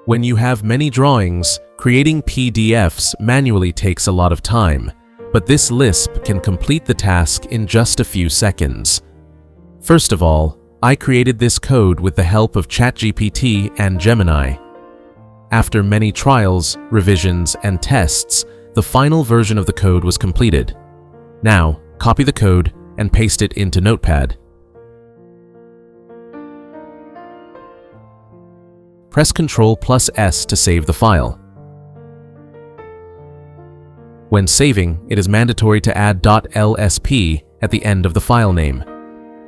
When you have many drawings, creating PDFs manually takes a lot of time, but this Lisp can complete the task in just a few seconds. First of all, I created this code with the help of ChatGPT and Gemini. After many trials, revisions, and tests, the final version of the code was completed. Now, copy the code and paste it into Notepad. Press Ctrl+S to save the file. When saving, it is mandatory to add .lsp at the end of the file name.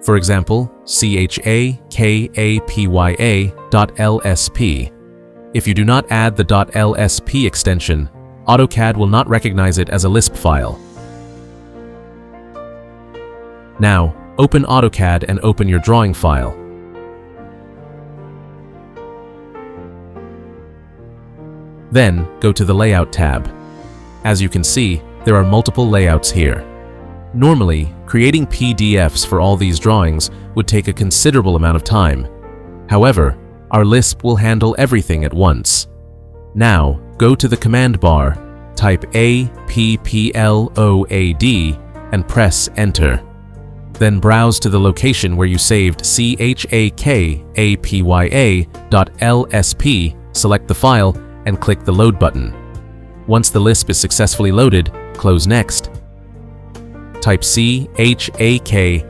For example, CHAKAPYA.LSP. If you do not add the .lsp extension, AutoCAD will not recognize it as a Lisp file. Now, open AutoCAD and open your drawing file. Then, go to the Layout tab. As you can see, there are multiple layouts here. Normally, creating PDFs for all these drawings would take a considerable amount of time. However, our Lisp will handle everything at once. Now, go to the command bar, type APPLOAD, and press Enter. Then browse to the location where you saved CHAKAPYA.LSP, select the file, and click the Load button. Once the Lisp is successfully loaded, close Next. Type CHAKAPYA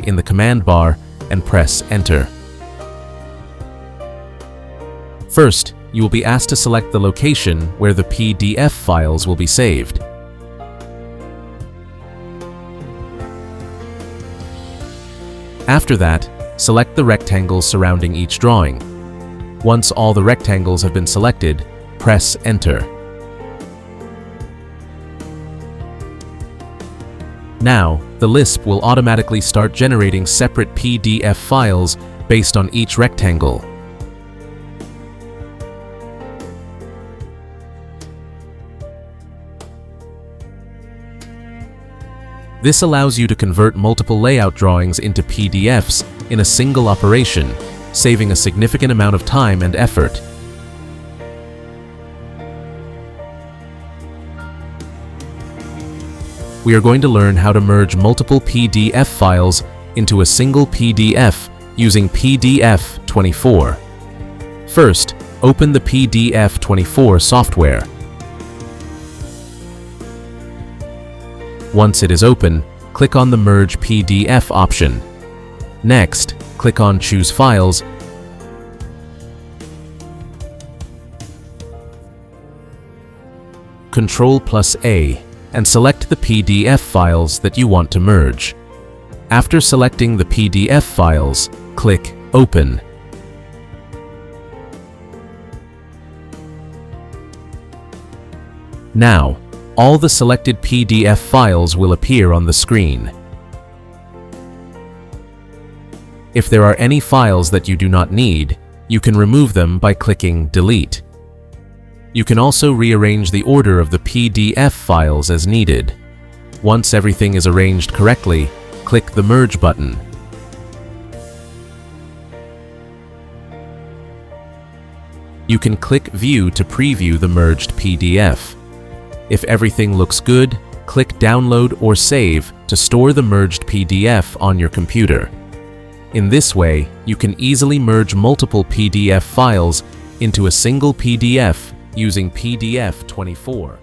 in the command bar and press Enter. First, you will be asked to select the location where the PDF files will be saved. After that, select the rectangles surrounding each drawing. Once all the rectangles have been selected, press Enter. Now, the Lisp will automatically start generating separate PDF files based on each rectangle. This allows you to convert multiple layout drawings into PDFs in a single operation, saving a significant amount of time and effort. We are going to learn how to merge multiple PDF files into a single PDF using PDF-24. First, open the PDF-24 software. Once it is open, click on the Merge PDF option. Next, click on Choose Files, Ctrl+A, and select the PDF files that you want to merge. After selecting the PDF files, click Open. Now, all the selected PDF files will appear on the screen. If there are any files that you do not need, you can remove them by clicking Delete. You can also rearrange the order of the PDF files as needed. Once everything is arranged correctly, click the Merge button. You can click View to preview the merged PDF. If everything looks good, click Download or Save to store the merged PDF on your computer. In this way, you can easily merge multiple PDF files into a single PDF using PDF-24.